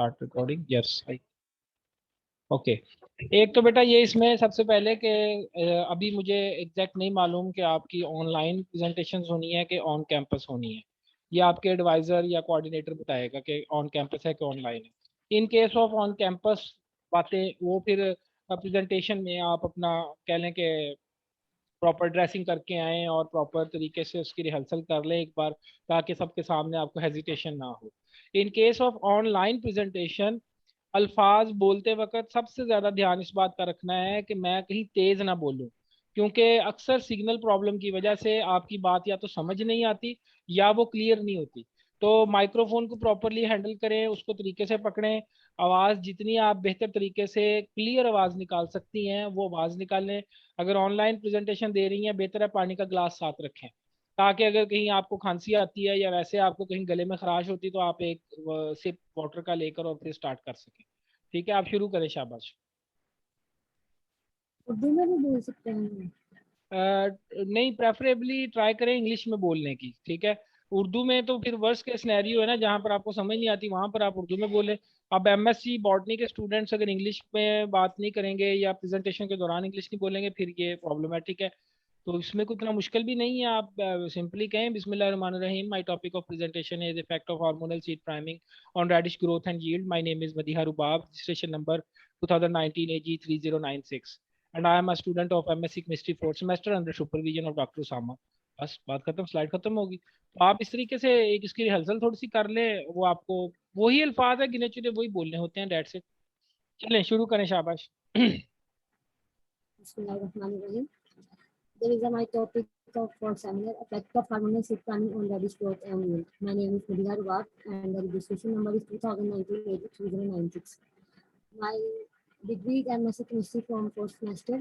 Start recording, yes. Okay. एक तो बेटा ये इसमें सबसे पहले कि अभी मुझे एग्जैक्ट नहीं मालूम कि आपकी ऑनलाइन प्रेजेंटेशंस होनी है कि ऑन कैंपस होनी है। ये आपके एडवाइजर या कोऑर्डिनेटर बताएगा कि ऑन कैंपस है कि ऑनलाइन है। In case of on campus बातें वो फिर प्रेजेंटेशन में आप अपना कह लें कि प्रॉपर ड्रेसिंग करके आएँ और प्रॉपर तरीके से उसकी रिहर्सल कर लें एक बार, ताकि सबके सामने आपको हेजिटेशन ना हो। In case of online presentation, अल्फाज बोलते वक्त सबसे ज़्यादा ध्यान इस बात का रखना है कि मैं कहीं तेज़ ना बोलूं, क्योंकि अक्सर सिग्नल प्रॉब्लम की वजह से आपकी बात या तो समझ नहीं आती या वो क्लियर नहीं होती। तो माइक्रोफोन को प्रॉपरली हैंडल करें, उसको तरीके से पकड़ें। आवाज़ जितनी आप बेहतर तरीके से क्लियर आवाज़ निकाल सकती हैं वो आवाज़ निकालें। अगर ऑनलाइन प्रेजेंटेशन दे रही हैं, बेहतर है पानी का ग्लास साथ रखें, ताकि अगर कहीं आपको खांसी आती है या वैसे आपको कहीं गले में खराश होती तो आप एक सिप वाटर का लेकर और फिर स्टार्ट कर सकें। ठीक है, आप शुरू करें, शाबाश। उर्दू में भी बोल सकते हैं? नहीं, प्रेफरेबली ट्राई करें इंग्लिश में बोलने की, ठीक है। उर्दू में तो फिर वर्स्ट के सिनेरियो है ना, जहाँ पर आपको समझ नहीं आती वहां पर आप उर्दू में बोलें। अब एमएससी बॉटनी के स्टूडेंट्स अगर इंग्लिश में बात नहीं करेंगे या प्रेजेंटेशन के दौरान इंग्लिश नहीं बोलेंगे फिर ये प्रॉब्लमेटिक है। तो इसमें कोई इतना मुश्किल भी नहीं है, आप सिंपली कहें बिस्मिल्लाहिर्रहमानिर्रहीम, my topic of presentation is effect of hormonal seed priming on radish growth and yield, my name is Madiha Rubab, registration number 2019 AG3096 and I am a student of MSc chemistry fourth semester under supervision of doctor Usama. बस बात खत्म, slide खत्म होगी। तो आप इस तरीके से एक इसकी रिहर्सल थोड़ी सी कर लें, वो आपको वही अल्फाज है गिने चुने वही बोलने होते हैं, डेट से। चलें शुरू करें, शाबाश। Bismillahirrahmanirrahim. There is a my topic of for seminar effect of hormonal shift planning on radish growth and yield. My name is Mudhar Wab and the registration number is 2019-3096. My degree is MSc Chemistry from fourth semester.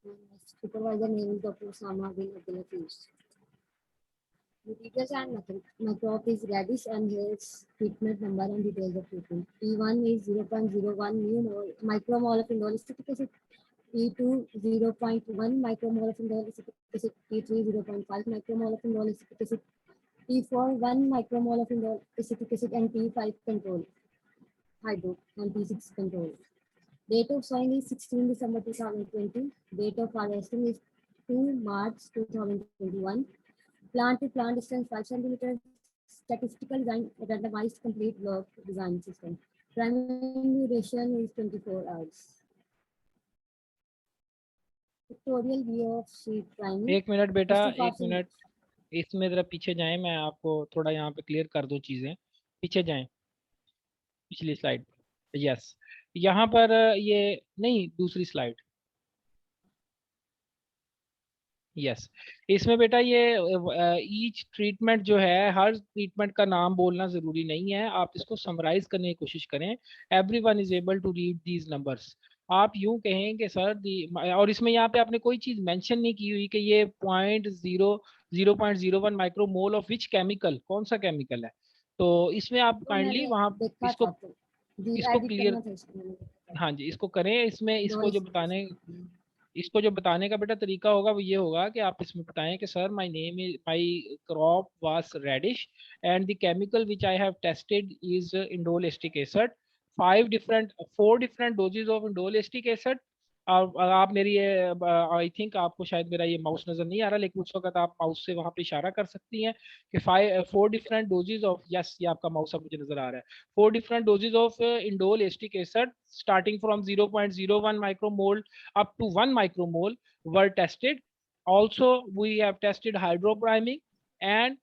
My supervisor name is Dr. Sama bin Abdulaziz. The details and method. My crop is radish and here's treatment number and details of treatment. P1 is 0.01 micromole of indole acetic acid. P2 0.1 micromole of indole acetic acid. P3 0.5 micromole of indole acetic acid. P4 1 micromole of indole acetic acid and P5 control hydro and P6 control. Date of sowing is 16 December 2020. Date of harvesting is 2 March 2021. Plant to plant distance 5 centimeters. Statistical design randomized complete block design system. Primary duration is 24 hours. Pictorial view of seed priming. एक minute बेटा, First एक passing. Minute. इसमें जरा पीछे जाएं, मैं आपको थोड़ा यहाँ पे क्लियर कर दूं चीज़ें। पीछे जाएं, पिछली स्लाइड। यस, यहाँ पर ये नहीं, दूसरी स्लाइड। यस, इसमें बेटा ये ईच ट्रीटमेंट जो है, हर ट्रीटमेंट का नाम बोलना ज़रूरी नहीं है, आप इसको समराइज करने की कोशिश करें। Every one is able to read these numbers. आप यूं कहें कि सर दी, और इसमें यहाँ पे आपने कोई चीज़ मेंशन नहीं की हुई कि ये 0.01 माइक्रोमोल ऑफ विच केमिकल, कौन सा केमिकल है। तो इसमें आप तो काइंडली मैंने वहाँ देखा था इसको तो इसको एडिट क्लियर, करना था इसको मैंने देखा था। हाँ जी, इसको करें। इसमें Indole acetic acid. इसको जो बताने का बेटा तरीका होगा वो ये होगा कि आप इसमें बताएं कि sir my name is, my crop was radish and the chemical which I have tested is indole acetic acid. 4 different doses of indole acetic acid. आप मेरी आई थिंक आपको शायद मेरा ये माउस नजर नहीं आ रहा, लेकिन उस वक्त आप माउस से वहां पे इशारा कर सकती हैं कि 4 डिफरेंट डोजेज ऑफ, यस ये आपका माउस अब मुझे नजर आ रहा है, 4 different doses of indole acetic acid starting from 0.01 micromole up to 1 micromole were tested. Also, we have tested hydropriming and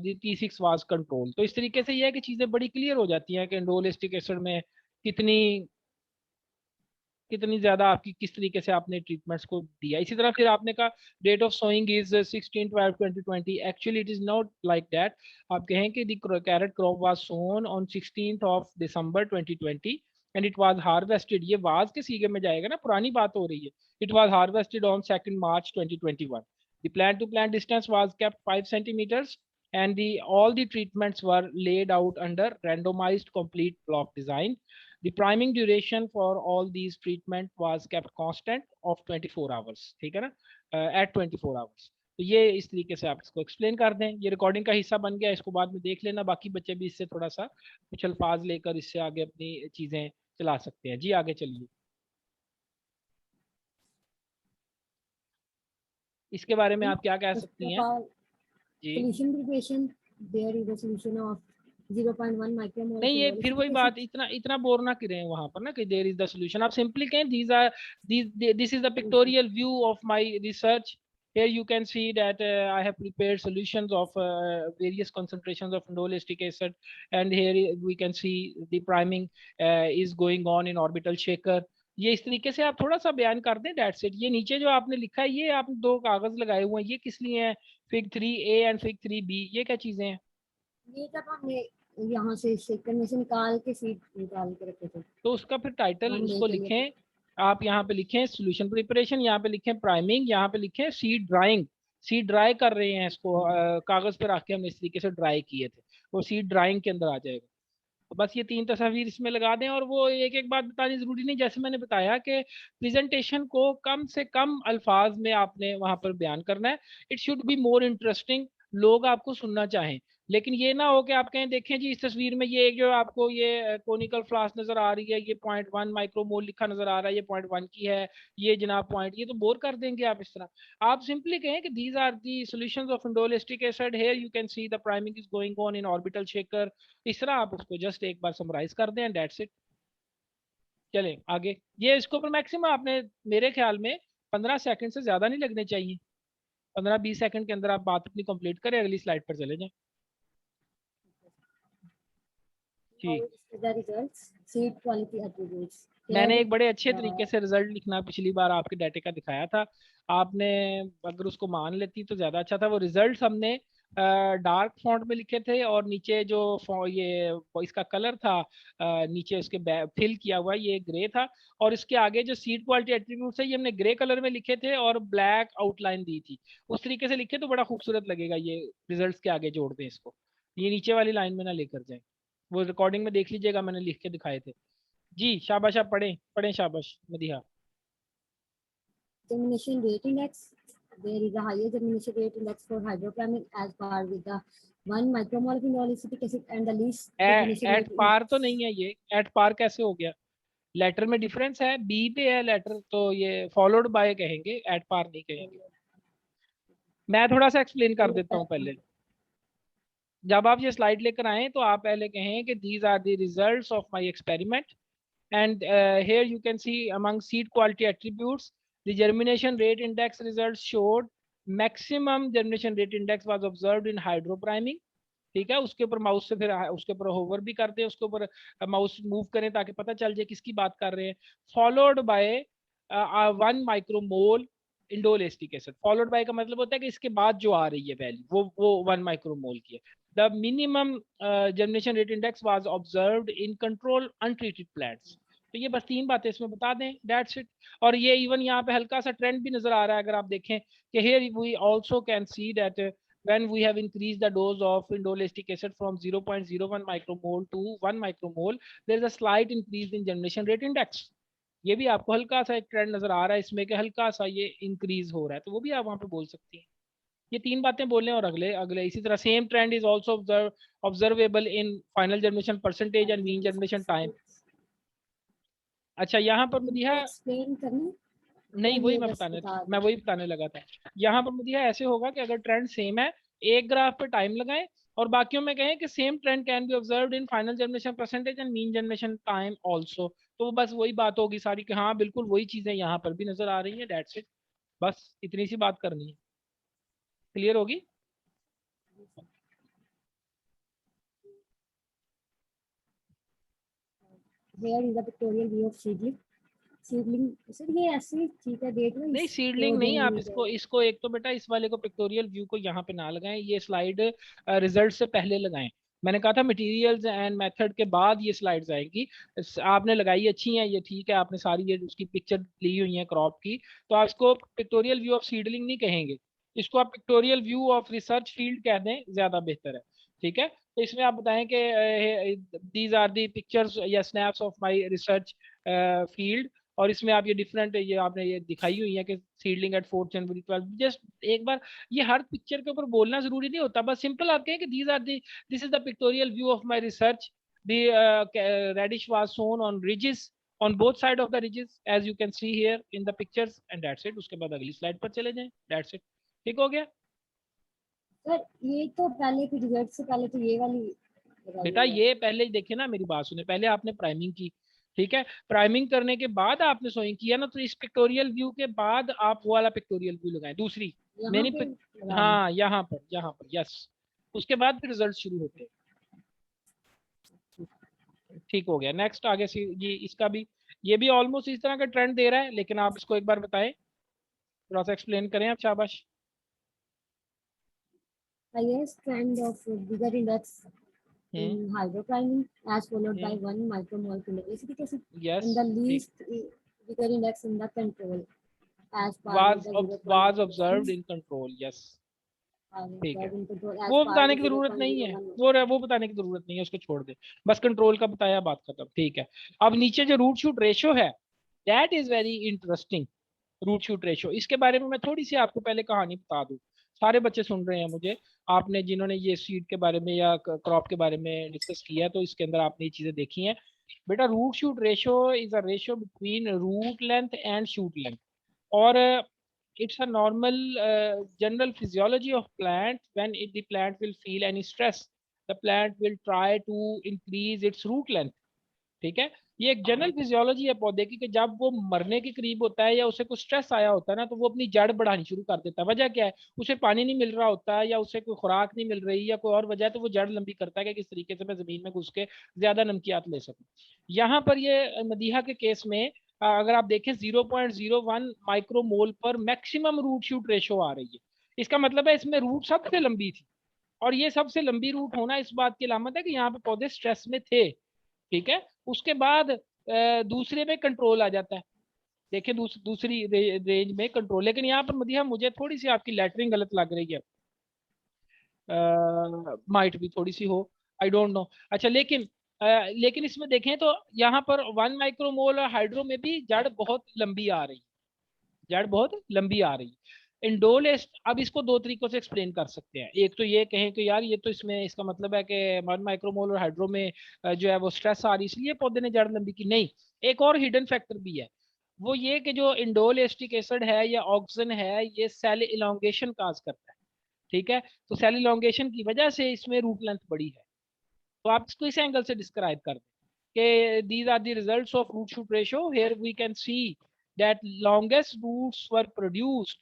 the T6 was controlled. तो इस तरीके से यह है कि चीज़ें बड़ी क्लियर हो जाती हैं कि इंडोलिस्टिक एसिड में कितनी कितनी ज्यादा आपकी किस तरीके से आपने ट्रीटमेंट्स को दिया। इसी तरह फिर आपने कहा date of sowing is 16/12/2020। Actually it is not like that. आप कहें कि the carrot crop was sown on 16 December 2020 and it was harvested. ये वाज के सीगे में जाएगा ना, पुरानी बात हो रही है। It was harvested on 2 March 2021। The plant to plant distance was kept 5 centimeters and all the treatments were laid out under randomized complete block design. The priming duration for all these treatment was kept constant of 24 hours, ठीक है ना, at 24 hours। तो ये इस तरीके से आप इसको एक्सप्लेन कर दें। ये रिकॉर्डिंग का हिस्सा बन गया, इसको बाद में देख लेना, बाकी बच्चे भी इससे थोड़ा सा कुछ अल्फाज लेकर इससे आगे अपनी चीज़ें चला सकते हैं। जी आगे चलिए, इसके बारे में आप क्या कह First सकती of हैं? all, ji solution preparation, there is a solution of 0.1 micromole of नहीं, ये indole फिर वही acetic बात, acid. इतना इतना बोर ना करें वहां पर ना कि देयर इज द सॉल्यूशन। आप सिंपली कहें these are this is the pictorial view of my research. here you can see that I have prepared solutions of various concentrations of indole acetic acid, and here we can see the priming is going on in orbital shaker। ये इस तरीके से आप थोड़ा सा बयान कर दें, दैट्स इट। ये नीचे जो आपने लिखा है, ये आपने दो कागज लगाए हुए हैं, ये किस लिए हैं? Fig 3A and fig 3B, ये क्या चीजें हैं? ये जब हमने यहाँ से शेकर में से निकाल के सीड निकाल के रखे थे तो उसका फिर टाइटल 1 डे उसको के लिए। लिखें। आप यहाँ पे लिखें सोल्यूशन प्रिपरेशन, यहाँ पे लिखें प्राइमिंग, यहाँ पे लिखें सीड ड्राइंग। सीड ड्राई कर रहे हैं इसको, कागज पे रख के हमने इस तरीके से ड्राई किए थे, वो सीड ड्राइंग के अंदर आ जाएगा। तो बस ये तीन तस्वीर इसमें लगा दें। और वो एक एक बात बतानी जरूरी नहीं, जैसे मैंने बताया कि प्रेजेंटेशन को कम से कम अल्फाज में आपने वहां पर बयान करना है। It should be more interesting, लोग आपको सुनना चाहें। लेकिन ये ना हो कि आप कहें देखें जी इस तस्वीर में ये जो आपको ये कोनिकल फ्लास्क नजर आ रही है, ये 0.1 माइक्रोमोल लिखा नजर आ रहा है, ये 0.1 की है, ये जनाब पॉइंट, ये तो बोर कर देंगे आप इस तरह। आप सिंपली कहें कि these are the solutions of indole acetic acid, here you can see the priming is going on in orbital shaker. इस तरह आप उसको जस्ट एक बार समराइज कर दें, दैट्स इट। चलें आगे। ये इसके ऊपर मैक्सिमम आपने मेरे ख्याल में 15 सेकंड से ज्यादा नहीं लगने चाहिए। 15-20 सेकंड के अंदर आप बात अपनी कंप्लीट करें, अगली स्लाइड पर चले जाएं। How ji, is the results? Seed quality attributes. Here, मैंने एक बड़े अच्छे तरीके uh, से रिजल्ट लिखना पिछली बार आपके डाटे का दिखाया था। आपने अगर उसको मान लेती तो ज्यादा अच्छा था। वो रिजल्ट्स हमने डार्क फॉन्ट में लिखे थे, और नीचे जो ये इसका कलर था, नीचे उसके फिल किया हुआ ये ग्रे था, और इसके आगे जो सीड क्वालिटी एट्रीब्यूट्स है ये हमने ग्रे कलर में लिखे थे और ब्लैक आउटलाइन दी थी। उस तरीके से लिखे तो बड़ा खूबसूरत लगेगा। ये रिजल्ट्स के आगे जोड़ दें इसको, ये नीचे वाली लाइन में ना लेकर जाए। वो रिकॉर्डिंग में देख लीजिएगा, मैंने लिख के दिखाए थे। जी शाबाश, आप पढ़ें पढ़ें, शाबाश Madiha. germination rate index. There is a higher germination rate index for hydroponic as par with the 1 micromole of indole acetic acid and the least germination at rate per तो index. नहीं है ये, एट पार कैसे हो गया? Letter में difference है, B पे है लेटर, तो ये फॉलोड बाय कहेंगे, एट पार नहीं कहेंगे। मैं थोड़ा सा एक्सप्लेन कर देता हूँ पहले। जब आप ये स्लाइड लेकर आए तो आप पहले कहें कि these are the results of my experiment, and here you can see among seed quality attributes the germination rate index results showed maximum germination rate index was observed in hydropriming। ठीक है, उसके ऊपर माउस से फिर उसके ऊपर hover भी कर दें, उसके ऊपर माउस मूव करें ताकि पता चल जाए किसकी बात कर रहे हैं। Followed by 1 micromole indole acetic acid. Followed by का मतलब होता है कि इसके बाद जो आ रही है वैल्यू वो 1 माइक्रोमोल की है। The minimum germination rate index was observed in control untreated plants. तो ये बस तीन बातें इसमें बता दें, दैट्स इट। और ये इवन यहाँ पे हल्का सा ट्रेंड भी नजर आ रहा है, अगर आप देखें कि here we also can see that when we have increased the dose of indole acetic acid from 0.01 micromole to 1 micromole, there is a slight increase in germination rate index। ये भी आपको हल्का सा एक ट्रेंड नजर आ रहा है इसमें कि हल्का सा ये इंक्रीज हो रहा है, तो वो भी आप वहां पे बोल सकती हैं। ये तीन बातें बोलें और अगले अगले इसी तरह same trend is also observable in final germination percentage and mean germination time. अच्छा यहाँ पर मदिहा, एक्सप्लेन करना या नहीं वही ये मैं बस बताने बता मैं दो? वही बताने लगा था। यहाँ पर मदिहा ऐसे होगा कि अगर ट्रेंड सेम है, एक ग्राफ पे टाइम लगाएं, और बाकियों में कहें कि same trend can be observed in final generation percentage and mean generation time also. तो वो बस वही बात होगी सारी कि हाँ बिल्कुल वही चीजें यहाँ पर भी नजर आ रही हैं, दैट्स इट। बस इतनी सी बात करनी है, क्लियर होगी। Here is the pictorial view of seedling. Seedling sir ये ऐसे ठीक है, डेट में नहीं सीडलिंग नहीं, आप इसको इसको एक तो बेटा इस वाले को पिक्टोरियल व्यू को यहाँ पे ना लगाएं, ये स्लाइड रिजल्ट से पहले लगाएं। मैंने कहा था मटेरियल्स एंड मेथड के बाद ये स्लाइड्स आएंगी। आपने लगाई अच्छी हैं, ये ठीक है, आपने सारी ये उसकी पिक्चर ली हुई है क्रॉप की, तो आप इसको पिक्टोरियल व्यू ऑफ सीडलिंग नहीं कहेंगे, इसको आप pictorial view of research field कह दें, ज्यादा बेहतर है। ठीक है, तो इसमें आप बताएं कि दीज आर दी पिक्चर्स या snaps of my research field, और इसमें आप ये डिफरेंट ये आपने ये दिखाई हुई है कि सीडलिंग एट 4 जनवरी 12। जस्ट एक बार ये हर पिक्चर के ऊपर बोलना जरूरी नहीं होता, बस सिंपल आप कहें कि these are the this is the pictorial view of my research. The radish was sown on ridges on both side of the ridges as you can see here in the pictures and that's it। उसके बाद अगली slide पर चले जाएं, that's it। ठीक हो गया sir ये तो पहले के रिजल्ट से पहले तो ये वाली बेटा? ये पहले देखिए ना, मेरी बात सुने, पहले आपने प्राइमिंग की, ठीक है? प्राइमिंग करने के बाद आपने सोइंग किया ना, तो इस पिक्टोरियल व्यू के बाद आप वो वाला पिक्टोरियल व्यू लगाएं, दूसरी यहाँ मैंने पे लगा दूं। हाँ यहाँ पर यस। उसके बाद फिर रिजल्ट शुरू होते हैं। ठीक हो गया, नेक्स्ट आगे से ये इसका भी, ये भी ऑलमोस्ट इस तरह का ट्रेंड दे रहा है, लेकिन आप इसको एक बार बताएं, थोड़ा सा एक्सप्लेन करें आप, शाबाश। Highest trend of bigger index in hydropriming as followed by 1 micromole precipitation yes and the ठीक, least bigger index in the control as per with was the was 0.1 observed in control, yes ठीक है। in control as वो per बताने with की जरूरत नहीं है, 0.01 वो बताने की जरूरत नहीं है, उसको छोड़ दे, बस कंट्रोल का बताया, बात खत्म। ठीक है, अब नीचे जो रूट शूट रेशो है, that is very interesting. Root shoot ratio, इसके बारे में मैं थोड़ी सी आपको पहले कहानी बता दूं। सारे बच्चे सुन रहे हैं मुझे, आपने जिन्होंने ये सीड के बारे में या क्रॉप के बारे में डिस्कस किया है, तो इसके अंदर आपने ये चीजें देखी हैं। बेटा root shoot ratio is a ratio between root length and shoot length, और it's a normal general physiology of plant when the plant will feel any stress, the plant will try to increase its root length। ठीक है, ये एक general physiology है पौधे की, कि जब वो मरने के करीब होता है या उसे कुछ स्ट्रेस आया होता है ना, तो वो अपनी जड़ बढ़ानी शुरू कर देता है। वजह क्या है? उसे पानी नहीं मिल रहा होता है, या उसे कोई खुराक नहीं मिल रही, या कोई और वजह है, तो वो जड़ लंबी करता है कि किस तरीके से मैं जमीन में घुस के ज्यादा नमकियात ले सकूं। यहाँ पर ये मदीहा के केस में अगर आप देखें 0.01 माइक्रोमोल पर मैक्सिमम रूट शूट रेशो आ रही है। इसका मतलब है इसमें रूट सबसे लंबी थी, और ये सबसे लंबी रूट होना इस बात की अलामत है कि यहाँ पे पौधे स्ट्रेस में थे। ठीक है, उसके बाद दूसरे में कंट्रोल आ जाता है। देखिए दूसरी रेंज में कंट्रोल, लेकिन यहाँ पर मदिया मुझे थोड़ी सी आपकी लेटरिंग गलत लग रही है, माइट भी थोड़ी सी हो, आई डोंट नो। अच्छा लेकिन इसमें देखें तो यहाँ पर 1 माइक्रोमोल और हाइड्रो में भी जड़ बहुत लंबी आ रही, जड़ बहुत लंबी आ रही। इंडोलेस्ट, अब इसको दो तरीकों से एक्सप्लेन कर सकते हैं। एक तो ये कहें कि यार ये तो इसमें इसका मतलब है कि 1 माइक्रोमोल और हाइड्रो में जो है वो स्ट्रेस आ रही, इसलिए पौधे ने जड़ लंबी की। नहीं, एक और हिडन फैक्टर भी है, वो ये कि जो इंडोल एस्टिक एसिड है या ऑक्सीजन है, ये सेल इलोंगेशन काज करता है। ठीक है, तो सेल इलोंगेशन की वजह से इसमें रूट लेंथ बड़ी है। तो आप इसको इस एंगल से डिस्क्राइब कर दें कि these are the results of root shoot ratio, here we can see that longest roots were produced।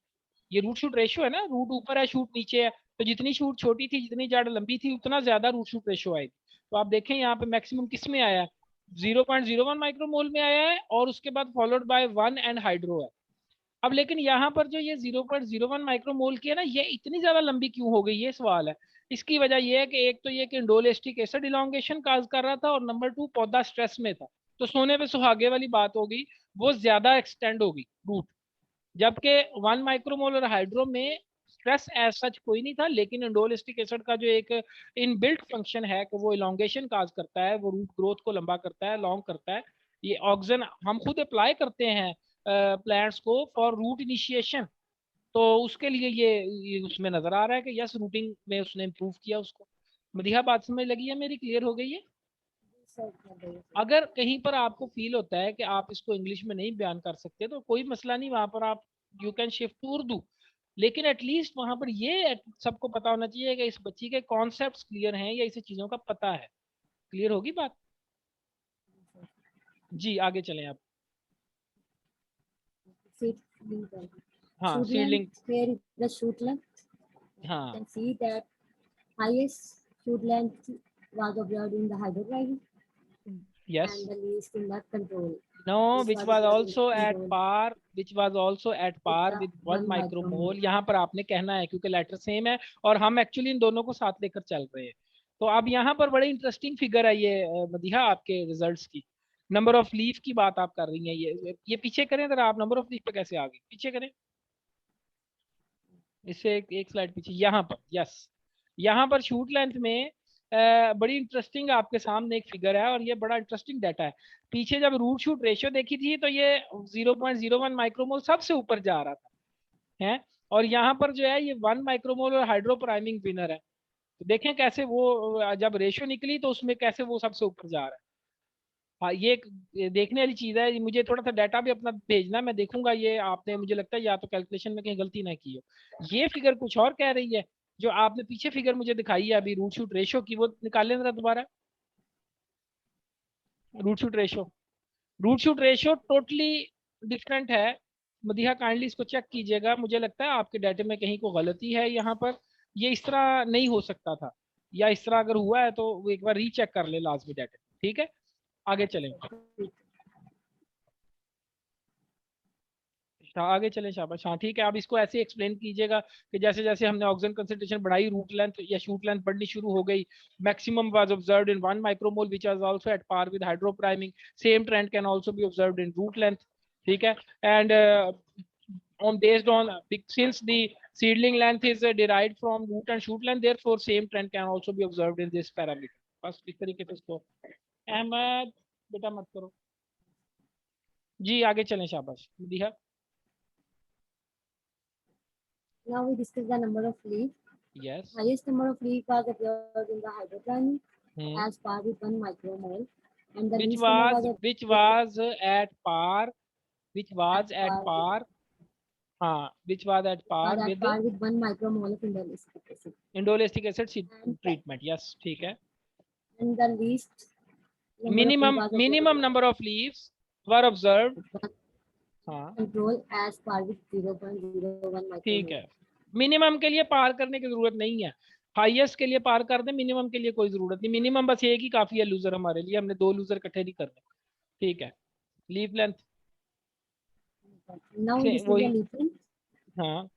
ये रूट शूट रेशियो है ना, रूट ऊपर है शूट नीचे है, तो जितनी शूट छोटी थी जितनी जड़ लंबी थी उतना ज्यादा रूट शूट रेशियो आएगी। तो आप देखें यहाँ पे मैक्सिमम किस में आया है, 0.01 माइक्रोमोल में आया है, और उसके बाद फॉलोड बाय 1 एंड हाइड्रो है। अब लेकिन यहाँ पर जो ये 0.01 माइक्रोमोल की है ना, ये इतनी ज्यादा लंबी क्यों हो गई, ये सवाल है। इसकी वजह ये है कि एक तो ये कि इंडोलेस्टिक एसिड इलोंगेशन काज कर रहा था, और नंबर 2 पौधा स्ट्रेस में था। तो सोने पे सुहागे वाली बात होगी, वो ज्यादा एक्सटेंड होगी रूट। जबकि 1 माइक्रोमोल और हाइड्रो में स्ट्रेस एज सच कोई नहीं था, लेकिन इंडोलेस्टिक एसिड का जो एक इनबिल्ट फंक्शन है कि वो इलोंगेशन काज करता है, वो रूट ग्रोथ को लंबा करता है, लॉन्ग करता है। ये ऑक्सीजन हम खुद अप्लाई करते हैं प्लांट्स को फॉर रूट इनिशिएशन, तो उसके लिए ये उसमें नजर आ रहा है कि यस रूटिंग में उसने इम्प्रूव किया उसको। मदिहा बात समझ लगी है मेरी, क्लियर हो गई है? अगर कहीं पर आपको फील होता है कि आप इसको इंग्लिश में नहीं बयान कर सकते, तो कोई मसला नहीं, वहां पर आप you can shift to Urdu, लेकिन एटलीस्ट वहां पर ये सबको पता होना चाहिए कि इस बच्ची के कॉन्सेप्ट्स क्लियर हैं या इसे चीजों का पता है। क्लियर होगी बात? जी आगे चलें आप। हाँ shoot seedling, length, here is the shoot length. You हाँ can see that highest shoot length was observed in the hydroponic yes and the least in the control. no, This which was was observed in also at control par, which was also at with par the with 1 1 micromole. Micromole. यहाँ पर आपने कहना है क्योंकि letter same है, और हम actually in दोनों को साथ लेकर चल रहे हैं। तो अब यहाँ पर बड़े इंटरेस्टिंग फिगर है ये मदीहा आपके रिजल्ट्स की। नंबर ऑफ लीफ की बात आप कर रही हैं, ये पीछे करें जरा आप, नंबर ऑफ लीफ पे कैसे आ गए, पीछे करें, इससे एक स्लाइड पीछे, यहाँ पर यस, यहाँ पर शूट लेंथ में बड़ी इंटरेस्टिंग आपके सामने एक फिगर है और ये बड़ा इंटरेस्टिंग डाटा है। पीछे जब रूट शूट रेशियो देखी थी तो ये 0.01 माइक्रोमोल सबसे ऊपर जा रहा था है, और यहाँ पर जो है ये 1 माइक्रोमोल और हाइड्रोप्राइमिंग विनर है। तो देखें कैसे वो जब रेशियो निकली तो उसमें कैसे वो सबसे ऊपर जा रहा है। हाँ ये देखने वाली चीज है। मुझे थोड़ा सा डाटा भी अपना भेजना, मैं देखूंगा ये आपने, मुझे लगता है या तो कैलकुलेशन में कहीं गलती ना की हो। ये फिगर कुछ और कह रही है। जो आपने पीछे फिगर मुझे दिखाई है अभी रूट शूट रेशियो की, वो निकालें जरा दोबारा। Root shoot ratio, root shoot ratio totally different है। मदिहा काइंडली इसको चेक कीजिएगा, मुझे लगता है आपके डाटे में कहीं को गलती है यहाँ पर। ये इस तरह नहीं हो सकता था, या इस तरह अगर हुआ है तो वो एक बार रीचेक कर ले लाजमी डाटे। ठीक है, आगे चलें। हाँ आगे चले शाबाश। हाँ ठीक है, आप इसको ऐसे एक्सप्लेन कीजिएगा कि जैसे जैसे हमने ऑक्सीजन कंसंट्रेशन बढ़ाई, रूट लेंथ या शूट लेंथ बढ़नी शुरू हो गई। Maximum was observed in 1 micromole which was also at par with hydropriming. Same trend can also be observed in root length. ठीक है, and on based on since the seedling length is derived from root and shoot length, therefore same trend can also be observed in this parameter। बस इस तरीके से इसको। अहमद बेटा मत करो जी, आगे चलें शाबाश दिया। Now we discuss the number of leaves. Yes. Highest number of leaves was observed in the hydroponic as par with 1 micromole, and the least number was which observed was at par, which was at par, हाँ which was at par with with 1 micromole of indolesic acid. Indoleacetic acid And, treatment. Yes ठीक है। and the least number of leaves minimum was minimum observed number of leaves were observed. in हाँ control as par with 0.01 ठीक micromole. है, minimum के लिए पार करने की जरूरत नहीं है, हाईएस्ट के लिए पार कर दे, मिनिमम के लिए कोई जरूरत नहीं। मिनिमम बस एक ही काफी है लूजर हमारे लिए, हमने 2 लूजर इकट्ठे नहीं करने। ठीक है, leaf length Now we discuss the वही। leaf length. हाँ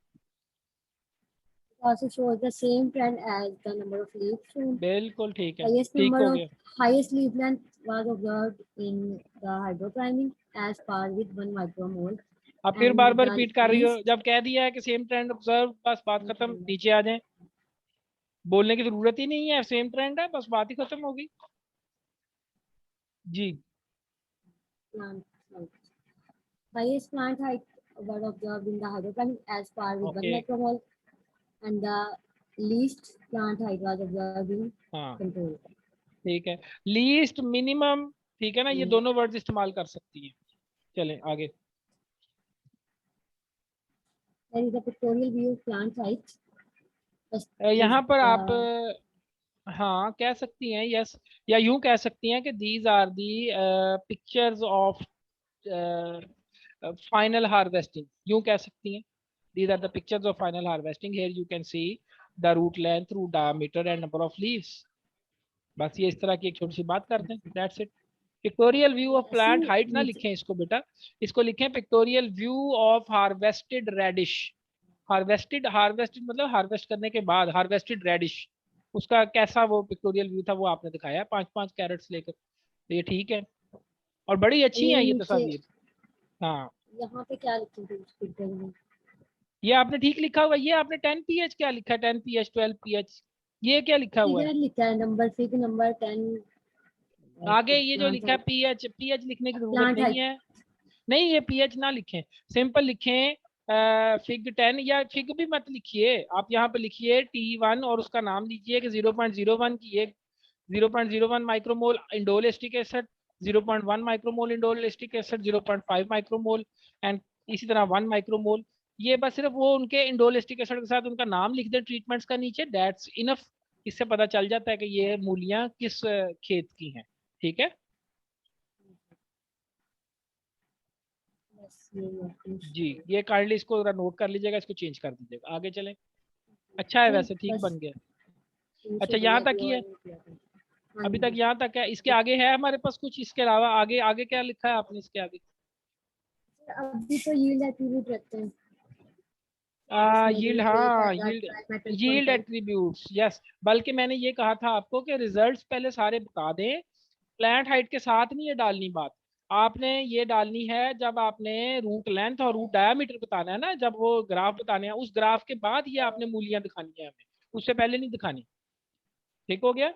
Also shows the same trend as the number of leaves shown. बिल्कुल ठीक है, Highest ठीक number हो of गया। highest leaf length was observed in the hydropriming as par with 1 micromole, आप फिर and bar bar the repeat कर रही हो, least जब कह दिया है कि सेम ट्रेंड ऑब्जर्व बस बात खत्म, नीचे आ जाए, बोलने की जरूरत ही नहीं है, सेम ट्रेंड है बस बात ही खत्म होगी जी। plant height. Highest plant height was observed in the hydroponic as par with 1 okay micromole, and the least plant height was observed in हाँ control. ठीक है, लीस्ट मिनिमम, ठीक है ना, ये दोनों वर्ड्स इस्तेमाल कर सकती है। चलें आगे। There is a pictorial view of plant height. First is यहाँ पर आप the हाँ कह सकती हैं यस, या यूं कह सकती हैं कि these are the pictures of final harvesting, यूं कह सकती हैं। these are the pictures of final harvesting, here you can see the root length, root diameter and number of leaves। बस ये इस तरह की एक छोटी सी बात करते हैं, that's it. Pictorial view of plant see height ना लिखें इसको बेटा, इसको लिखें pictorial view of harvested radish. Harvested, harvested मतलब हार्वेस्ट करने के बाद, हार्वेस्टेड रेडिश उसका कैसा वो पिक्टोरियल व्यू था वो आपने दिखाया 5-5 कैरेट्स लेकर, तो ये ठीक है और बड़ी अच्छी ये है ये नीचे तस्वीर। हाँ यहाँ पे क्या लिखे थे उस picture में? ये आपने ठीक लिखा हुआ है, ये आपने 10 pH क्या लिखा है, 10 pH 12 pH, ये क्या लिखा हुआ है फिगर लिखा है नंबर फिग नंबर 10 आगे, ये जो प्लांट लिखा है हाइट pH, pH लिखने की जरूरत प्लांट नहीं हाइट है। नहीं ये pH ना लिखें, सिंपल लिखें फिग 10, या फिग भी मत लिखिए, आप यहाँ पे लिखिए T1 और उसका नाम लीजिए कि 0.01 की एक 0.01 micromole indole acetic acid, 0.1 micromole indole acetic acid, 0.5 micromole and इसी तरह 1 माइक्रोमोल। ये बस सिर्फ वो उनके इंडोल एस्टिक एसिड के साथ उनका नाम लिख दें ट्रीटमेंट्स का नीचे, दैट्स इनफ। इससे पता चल जाता है कि ये मूलियां किस खेत की हैं। ठीक है बस ये जी, ये काइंडली इसको जरा नोट कर लीजिएगा, इसको चेंज कर दीजिएगा, आगे चलें। अच्छा है वैसे, ठीक बस बन गया। इनिशियल अच्छा हो यहाँ गया, तक अभी ही और है, नहीं किया था। हाँ अभी तक जी यहाँ तक है, इसके आगे है हमारे पास कुछ इसके अलावा, आगे आगे क्या लिखा है आपने इसके आगे? अभी तो यील्ड एट्रीब्यूट रहते हैं इसमें यील्ड, भी एक हाँ आता yield, try metal yield content attributes yes. बल्कि मैंने ये कहा था आपको कि रिजल्ट्स पहले सारे बता दें, प्लांट हाइट के साथ नहीं ये डालनी बात, आपने ये डालनी है जब आपने रूट लेंथ और रूट डायामीटर बताना है ना, जब वो ग्राफ बताने हैं उस ग्राफ के बाद ये आपने मूलियां दिखानी है हमें, उससे पहले नहीं दिखानी। ठीक हो गया।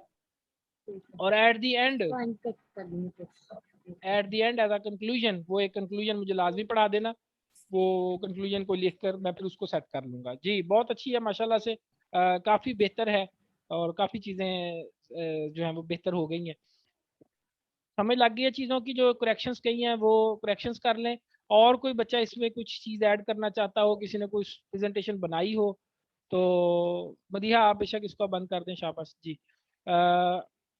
और at the end, point cut कर देंगे फिर। At the end as a conclusion, वो एक कंक्लूजन मुझे लाजमी पढ़ा देना, वो कंक्लूजन को लिख कर मैं फिर उसको सेट कर लूंगा। जी बहुत अच्छी है माशाल्लाह से, काफ़ी बेहतर है और काफ़ी चीज़ें जो हैं वो बेहतर हो गई हैं, समझ लग गई है चीज़ों की। जो करेक्शंस कही हैं वो करेक्शंस कर लें। और कोई बच्चा इसमें कुछ चीज़ ऐड करना चाहता हो, किसी ने कोई प्रेजेंटेशन बनाई हो, तो मदीहा आप बेशक इसको बंद कर दें, शाबाश जी।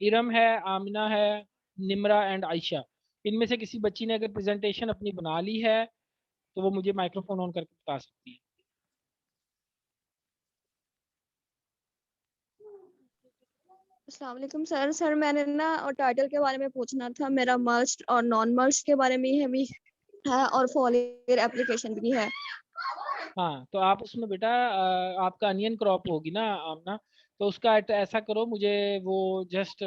इरम है, आमिना है, निमरा एंड आयशा, इनमें से किसी बच्ची ने अगर प्रेजेंटेशन अपनी बना ली है तो वो मुझे माइक्रोफोन ऑन करके बता सकती है। अस्सलाम वालेकुम सर। सर मैंने ना टाइटल के बारे में पूछना था, मेरा मर्ज्ड और नॉन मर्ज्ड के बारे में भी है और फॉलियर एप्लीकेशन भी है। हाँ तो आप उसमें बेटा आपका अनियन क्रॉप होगी ना आमना, तो उसका ऐसा करो, मुझे वो जस्ट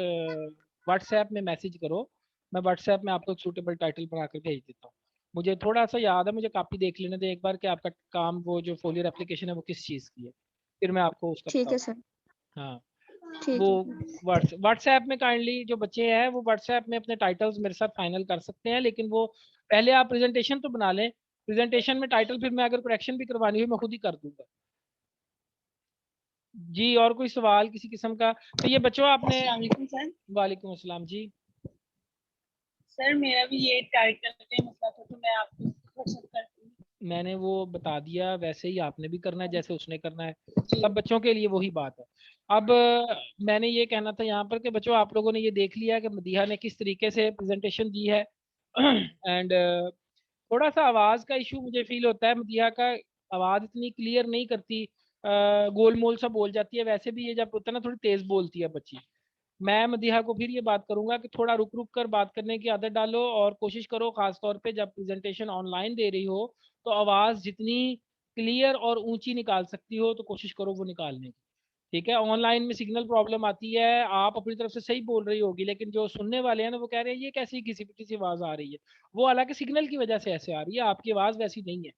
व्हाट्सएप में मैसेज करो, मैं व्हाट्सएप में आपको एक सूटेबल टाइटल बना कर भेज देता हूँ। मुझे थोड़ा सा याद है, मुझे कॉपी देख लेने दे एक बार कि आपका काम वो जो फोलियर एप्लीकेशन है वो किस चीज़ की है, फिर मैं आपको उसका ठीक है बताऊँ। सर। हाँ ठीक वो है। व्हाट्सएप में काइंडली जो बच्चे हैं वो व्हाट्सएप में अपने टाइटल्स मेरे साथ फाइनल कर सकते हैं, लेकिन वो पहले आप प्रेजेंटेशन तो बना लें, प्रेजेंटेशन में टाइटल फिर मैं अगर करेक्शन भी करवानी हो मैं खुद ही कर दूंगा। जी और कोई सवाल किसी किस्म का, तो ये बच्चों आपने। अस्सलाम वालेकुम सर। वालेकुम अस्सलाम जी। सर मेरा भी ये टाइटल पे मसला था, तो मैं आपको व्हाट्सएप करती हूँ। मैंने वो बता दिया, वैसे ही आपने भी करना है जैसे उसने करना है, जी सब बच्चों के लिए वही बात है। अब मैंने ये कहना था यहाँ पर कि बच्चों आप लोगों ने ये देख लिया कि मदीहा ने किस तरीके से प्रेजेंटेशन दी है एंड थोड़ा सा आवाज़ का इशू मुझे फील होता है, मदीहा का आवाज़ इतनी क्लियर नहीं करती, गोल मोल सा बोल जाती है, वैसे भी ये जब होता है ना थोड़ी तेज़ बोलती है बच्ची। मैं मदीहा को फिर ये बात करूंगा कि थोड़ा रुक रुक कर बात करने की आदत डालो और कोशिश करो खास तौर पे जब प्रेजेंटेशन ऑनलाइन दे रही हो तो आवाज़ जितनी क्लियर और ऊंची निकाल सकती हो तो कोशिश करो वो निकालने की। ठीक है, ऑनलाइन में सिग्नल प्रॉब्लम आती है, आप अपनी तरफ से सही बोल रही होगी लेकिन जो सुनने वाले हैं ना वो कह रहे हैं ये कैसी किसी किसी आवाज़ आ रही है, वो हालांकि सिग्नल की वजह से ऐसे आ रही है, आपकी आवाज़ वैसी नहीं है।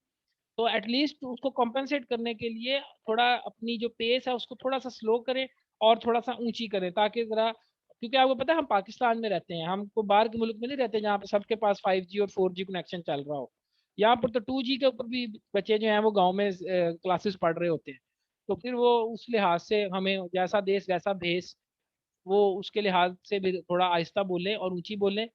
तो एटलीस्ट उसको कॉम्पेंसेट करने के लिए थोड़ा अपनी जो पेस है उसको थोड़ा सा स्लो करें और थोड़ा सा ऊंची करें, ताकि ज़रा, क्योंकि आपको पता है हम पाकिस्तान में रहते हैं, हम को बाहर के मुल्क में नहीं रहते जहाँ पे सबके पास 5G और 4G कनेक्शन चल रहा हो। यहाँ पर तो 2G के ऊपर भी बच्चे जो हैं वो गाँव में क्लासेस पढ़ रहे होते हैं। तो फिर वो उस लिहाज से हमें जैसा देश वैसा भेस, वो उसके लिहाज से भी थोड़ा आहिस्ता बोलें और ऊंची बोलें,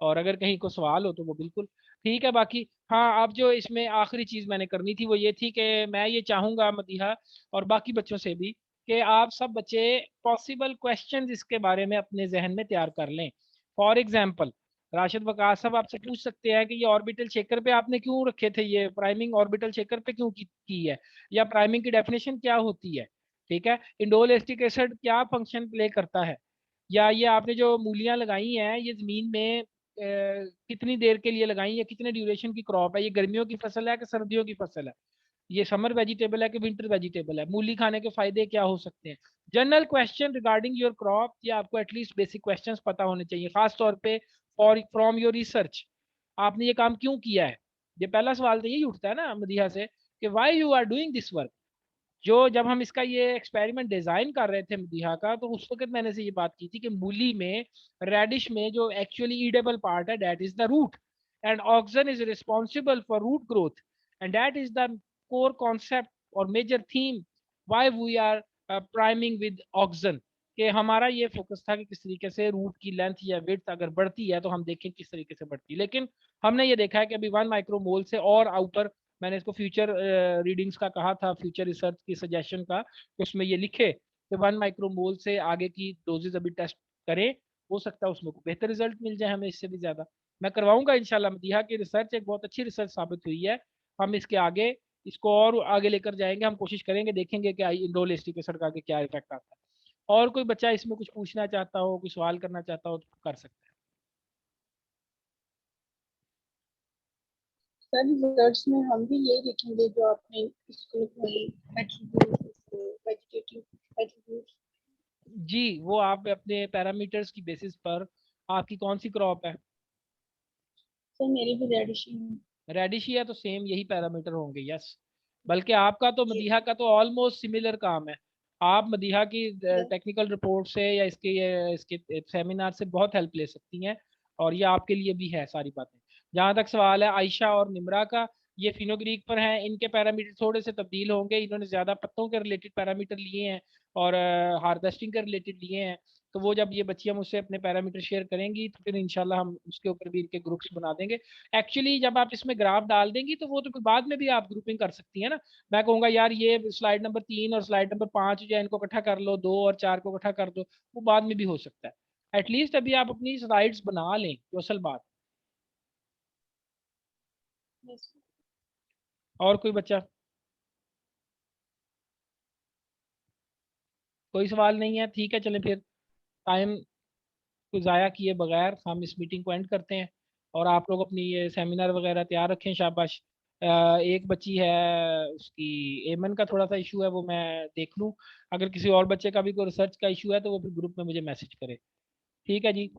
और अगर कहीं को सवाल हो तो वो बिल्कुल ठीक है। बाकी हाँ, अब जो इसमें आखिरी चीज़ मैंने करनी थी वो ये थी कि मैं ये चाहूँगा मदीहा और बाकी बच्चों से भी कि आप सब बच्चे पॉसिबल क्वेश्चंस इसके बारे में अपने जहन में तैयार कर लें। फॉर एग्जांपल राशिद वकास साहब आपसे पूछ सकते हैं कि ये ऑर्बिटल शेकर पे आपने क्यों रखे थे, ये प्राइमिंग ऑर्बिटल शेकर पे क्यों की है, या प्राइमिंग की डेफिनेशन क्या होती है। ठीक है, इंडोल एस्टिक एसिड क्या फंक्शन प्ले करता है, या ये आपने जो मूलियां लगाई हैं ये जमीन में कितनी देर के लिए लगाई है, कितने ड्यूरेशन की क्रॉप है, ये गर्मियों की फसल है कि सर्दियों की फसल है, ये समर वेजिटेबल है कि विंटर वेजिटेबल है, मूली खाने के फायदे क्या हो सकते हैं। General question regarding your crop, ये आपको एटलीस्ट बेसिक क्वेश्चंस पता होने चाहिए, खास तौर पे फॉर फ्रॉम योर रिसर्च, आपने ये काम क्यों किया है। ये पहला सवाल तो यही उठता है ना मदीहा से कि why you are doing this work. जो जब हम इसका ये एक्सपेरिमेंट डिजाइन कर रहे थे मदीहा का, तो उस वक्त मैंने से ये बात की थी कि मूली में, रेडिश में जो एक्चुअली ईडेबल पार्ट है that is the root, and oxygen is responsible for root growth, and that is the core concept और major theme why we are priming with oxygen, कि हमारा ये फोकस था कि किस तरीके से रूट की लेंथ या विड्थ अगर बढ़ती है तो हम देखें किस तरीके से बढ़ती है। लेकिन हमने ये देखा है कि अभी 1 माइक्रोमोल से और ऊपर, मैंने इसको फ्यूचर रीडिंग्स का कहा था, फ्यूचर रिसर्च की सजेशन का, उसमें ये लिखे कि 1 माइक्रोमोल से आगे की डोजेज अभी टेस्ट करें, हो सकता है उसमें बेहतर रिजल्ट मिल जाए हमें इससे भी ज्यादा। मैं करवाऊंगा इंशाल्लाह, मदीहा की रिसर्च एक बहुत अच्छी रिसर्च साबित हुई है, हम इसके आगे इसको और आगे लेकर जाएंगे, हम कोशिश करेंगे, देखेंगे कि इंडोल एस्टिक एसिड का आगे क्या इफेक्ट आता है। और कोई बच्चा इसमें कुछ पूछना चाहता हो, कोई सवाल करना चाहता हो तो कर सकता है। सर रिजल्ट्स में हम भी यही लिखेंगे जो आपने इसको वेजिटेटिव एट्रीब्यूट्स। जी वो आप अपने पैरामीटर्स की बेसिस पर, आपकी कौन सी क्रॉप है, सर मेरी भी रेडिश ही है। रेडिश ही है तो सेम यही पैरामीटर होंगे, यस। बल्कि आपका तो मदीहा का तो ऑलमोस्ट सिमिलर काम है, आप मदीहा की टेक्निकल रिपोर्ट से या इसके सेमिनार से बहुत हेल्प ले सकती हैं, और ये आपके लिए भी है सारी बातें। जहाँ तक सवाल है आयशा और निमरा का, ये फिनोग्रीक पर हैं, इनके पैरामीटर थोड़े से तब्दील होंगे, इन्होंने ज़्यादा पत्तों के रिलेटेड पैरामीटर लिए हैं और हार्वेस्टिंग के रिलेटेड लिए हैं। तो वो जब ये बच्चियां मुझसे अपने पैरामीटर शेयर करेंगी तो फिर इंशाल्लाह हम उसके ऊपर भी इनके ग्रुप्स बना देंगे। एक्चुअली जब आप इसमें ग्राफ डाल देंगी तो वो तो फिर बाद में भी आप ग्रुपिंग कर सकती है ना। मैं कहूँगा यार ये स्लाइड नंबर 3 और स्लाइड नंबर 5 जो है इनको इकट्ठा कर लो, 2 और 4 को इकट्ठा कर दो, वो बाद में भी हो सकता है। एटलीस्ट अभी आप अपनी स्लाइड्स बना लें, जो असल बात। Yes. और कोई बच्चा, कोई सवाल नहीं है? ठीक है, चलें फिर टाइम को ज़ाया किए बगैर हम इस मीटिंग को एंड करते हैं। और आप लोग अपनी ये सेमिनार वगैरह तैयार रखें। शाबाश। एक बच्ची है, उसकी एमन का थोड़ा सा इशू है, वो मैं देख लूँ। अगर किसी और बच्चे का भी कोई रिसर्च का इशू है तो वो फिर ग्रुप में मुझे मैसेज करे। ठीक है जी।